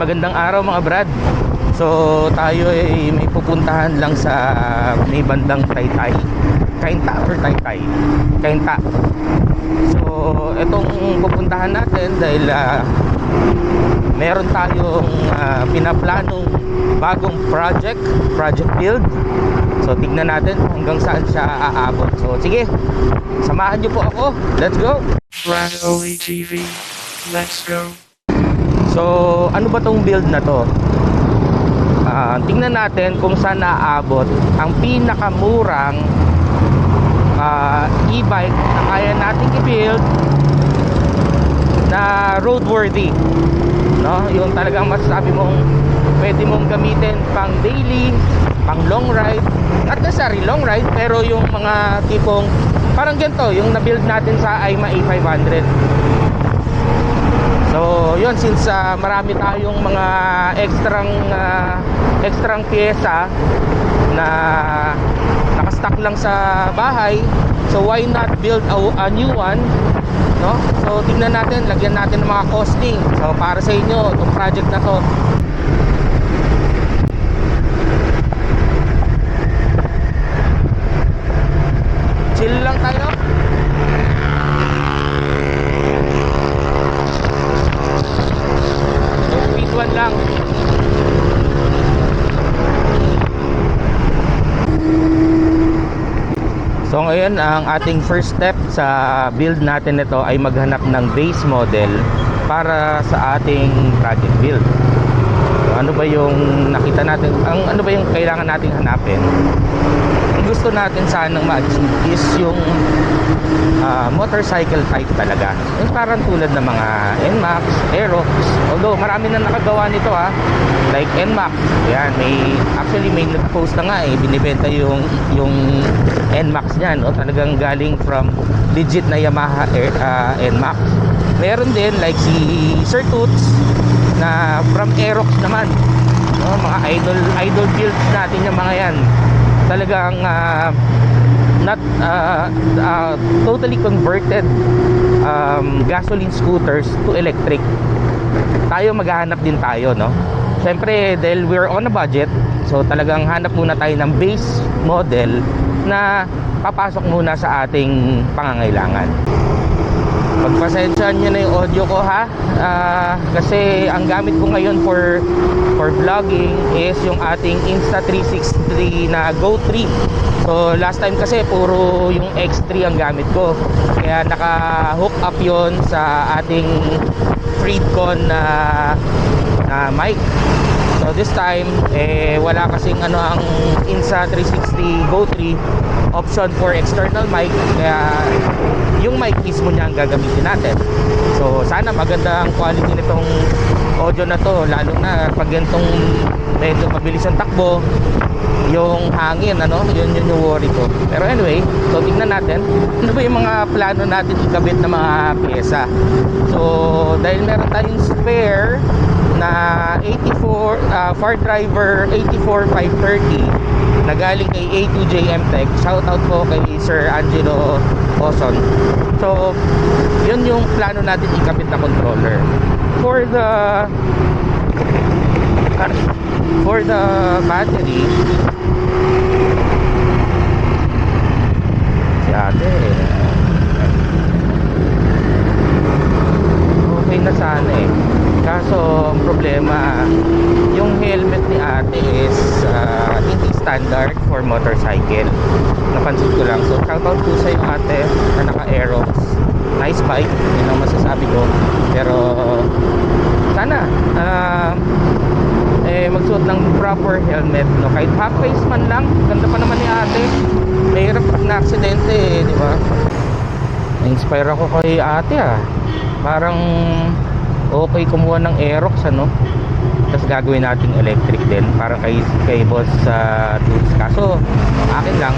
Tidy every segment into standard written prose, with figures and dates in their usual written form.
magandang araw mga brad. So tayo ay may pupuntahan lang sa may bandang Taytay, Cainta or Taytay? Cainta. So itong pupuntahan natin dahil meron tayong pinaplanong bagong project build. So tignan natin hanggang saan siya aabot. So sige, samahan niyo po ako. Let's go. Rally TV. Let's go. So ano ba tong build na to? Tingnan natin kung saan naaabot ang pinakamurang e-bike na kaya nating i-build na roadworthy, no? Yung talagang masasabi mong pwede mong gamitin pang daily, pang long ride, not necessarily long ride, pero yung mga tipong parang ganito yung na-build natin sa AIMA A500. So yun, since marami tayong mga extrang pyesa na nakastock lang sa bahay, so why not build a new one, no? So tingnan natin, lagyan natin ng mga costing. So para sa inyo itong project na to. Chill lang tayo. Lang. So ngayon ang ating first step sa build natin nito ay maghanap ng base model para sa ating project build. So ano ba yung nakita natin, ano ba yung kailangan nating hanapin? Ang gusto natin sanang ma-achieve is yung motorcycle type talaga, yung parang tulad ng mga NMAX, Aerox, although marami na nakagawa nito like NMAX. Yan, may nag-post na nga binibenta yung NMAX niyan, talagang galing from legit na Yamaha NMAX. Meron din like si Sir Toots na from Aerox naman, mga idol builds natin yung mga yan, talagang not totally converted gasoline scooters to electric. Tayo maghahanap din tayo, no? Siyempre dahil we're on a budget, so talagang hanap muna tayo ng base model na papasok muna sa ating pangangailangan. Pagpasensyahan nyo na yung audio ko kasi ang gamit ko ngayon for vlogging is yung ating Insta360 na Go 3. So last time kasi puro yung X3 ang gamit ko, kaya naka-hook up yon sa ating Freedcon na mic. So this time wala kasing ang Insta360 Go 3 option for external mic, kaya yung mic mismo niya ang gagamitin natin. So sana maganda ang quality nitong audio na to, lalo na pag ganitong medyo mabilis ang takbo, yung hangin, yun yung worry ko. Pero anyway, so tingnan natin ano ba yung mga plano natin ikabit na mga pyesa. So dahil meron tayong spare na 84 Far Driver 84530 na galing kay A2JM Tech, shout out po kay Sir Angelo Oson. So yun yung plano natin ikabit na controller. For the battery, si ate okay na sana kaso ang problema, yung helmet ni ate is hindi standard for motorcycle. Napansin ko lang. So shout out po sa iyo ate na naka Aerox. Nice bike, yun ang masasabi ko. Pero sana magsuot ng proper helmet, no? Kahit half face man lang. Ganda pa naman ni ate. Mahirap pag na-aksidente, di ba? Na-inspire ako kay ate parang okay kumuha ng Aerox, tapos gagawin nating electric din, parang kay boss Toots. Kaso akin lang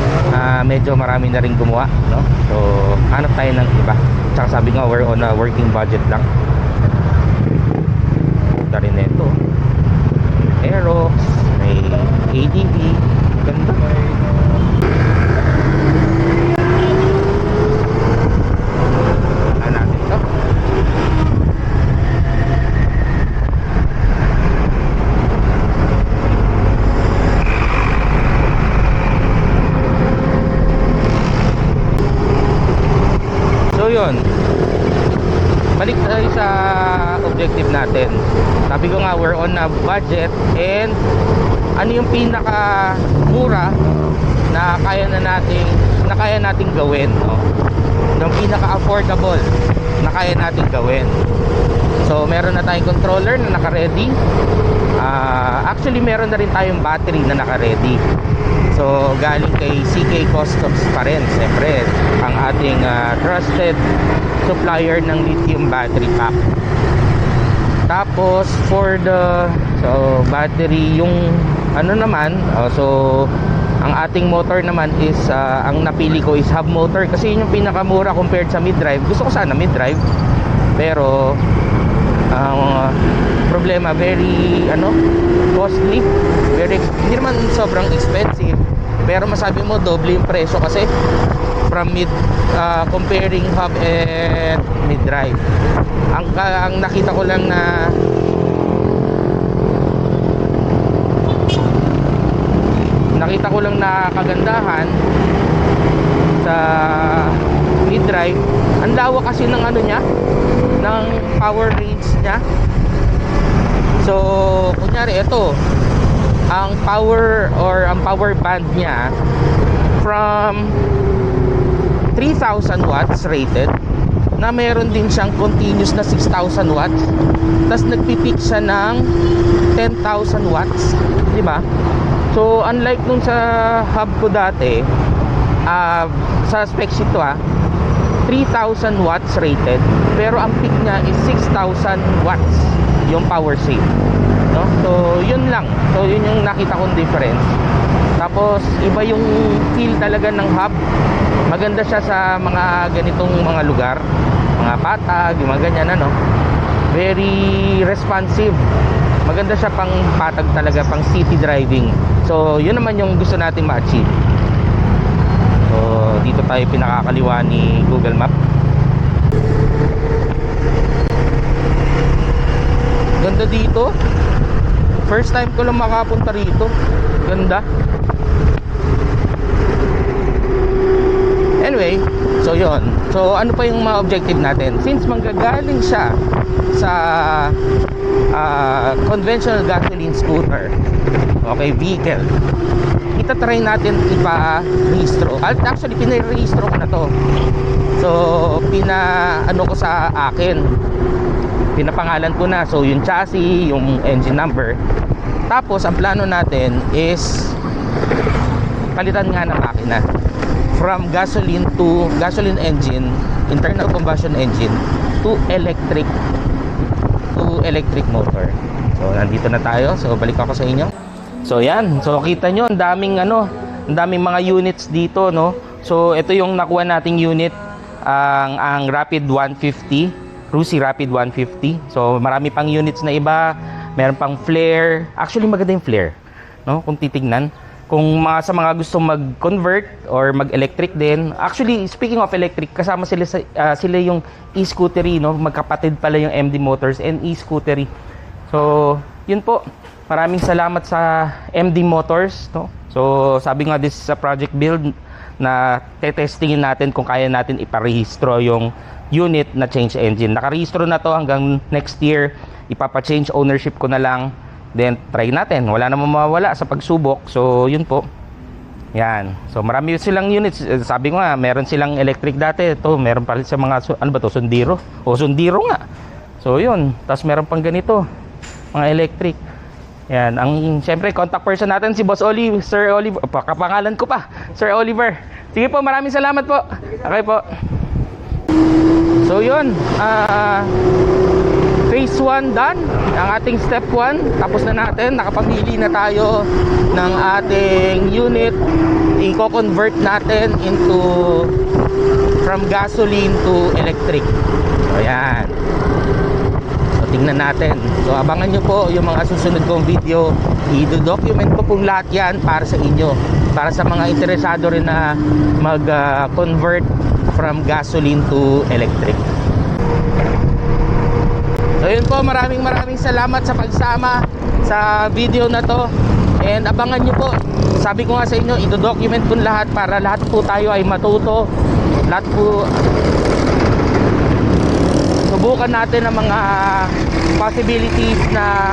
medyo marami na rin gumawa, no? So hanap tayo ng iba. Tsaka sabi nga we're on a working budget lang. Ganda rin ito, Aerox, may ADV, ganda. objective natin. Sabi ko nga, we're on a budget, and ano yung pinaka mura na kaya nating gawin, no? Yung pinaka affordable na kaya nating gawin. So meron na tayong controller na naka-ready. Actually meron na rin tayong battery na naka-ready. So galing kay CK Customs pa rin, siyempre ang ating trusted supplier ng lithium battery pack. Tapos for the battery, yung ano naman, so ang ating motor naman is ang napili ko is hub motor kasi yun yung pinakamura compared sa mid-drive. Gusto ko sana mid-drive, pero ang problema, very costly, hindi naman sobrang expensive, pero masabi mo doble yung presyo kasi from comparing hub and mid-drive. Ang nakita ko lang na kagandahan sa mid-drive, ang lawak kasi ng niya, ng power range niya. So kunyari ito, ang power band niya from 3,000 watts rated, na meron din siyang continuous na 6,000 watts, tapos nagpipeak siya ng 10,000 watts, di ba? So unlike nung sa hub ko dati, sa spec sheet to 3,000 watts rated, pero ang peak niya is 6,000 watts yung power save, no? So yun lang, so yun yung nakita kong difference. Tapos iba yung feel talaga ng hub. Maganda siya sa mga ganitong mga lugar, mga patag, yung mga ganyan, very responsive. Maganda siya pang patag talaga, pang city driving. So yun naman yung gusto natin ma-achieve. So dito tayo pinakakaliwa ni Google Map. Ganda dito. First time ko lang makapunta rito. Ganda. Anyway, so yun. So ano pa yung mga objective natin? Since manggagaling siya sa conventional gasoline scooter, okay, vehicle, itatry natin ipa-rehistro. Actually, pinarehistro ko na to. So ko sa akin, pinapangalan ko na. So yung chassis, yung engine number. Tapos ang plano natin is palitan nga ng makina from gasoline engine, internal combustion engine, to electric motor. So nandito na tayo. So balik ako sa inyo. So yan, so kita nyo ang daming mga units dito, no? So ito yung nakuha nating unit, ang Rapid 150, Rusi Rapid 150. So marami pang units na iba, meron pang flare. Actually maganda yung flare, no? Kung titignan, kung sa mga gusto mag-convert or mag-electric din. Actually, speaking of electric, kasama sila yung e-scootery, no? Magkapatid pala yung MD Motors and e-scootery. So yun po, maraming salamat sa MD Motors, no? So sabi nga, this is a project build na tetestingin natin kung kaya natin iparehistro yung unit na change engine. Nakarehistro na to hanggang next year. Ipapa-change ownership ko na lang, then try natin. Wala namang mawawala sa pagsubok. So yun po. Yan. So marami silang units. Sabi ko nga, meron silang electric dati. Ito, meron pa rin sa mga Sundiro. O Sundiro nga. So yun. Tapos meron pang ganito, mga electric. Yan. Siyempre, contact person natin si Boss Oliver, Sir Oliver. Kapangalan ko pa, Sir Oliver. Sige po, maraming salamat po. Okay po. So yun, phase 1 done. Ang ating step 1 tapos na natin. Nakapamili na tayo ng ating unit. I-convert natin from gasoline to electric. So yan. So tingnan natin. So abangan nyo po yung mga susunod kong video. I-document ko pong lahat yan para sa inyo, para sa mga interesado rin na mag-convert from gasoline to electric. So yun po, maraming salamat sa pagsama sa video na to. And abangan nyo po, sabi ko nga sa inyo, i-document ko lahat para lahat po tayo ay matuto. Lahat po. So subukan natin ang mga possibilities na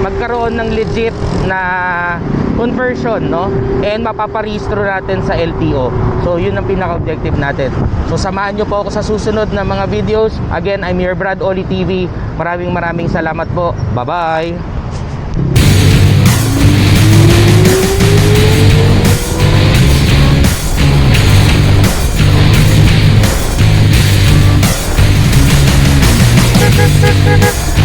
magkaroon ng legit na conversion, no? And mapaparehistro natin sa LTO. So yun ang pinaka-objective natin. So samahan nyo po ako sa susunod na mga videos. Again, I'm your Brad Oli TV. Maraming salamat po. Bye-bye! Thank you.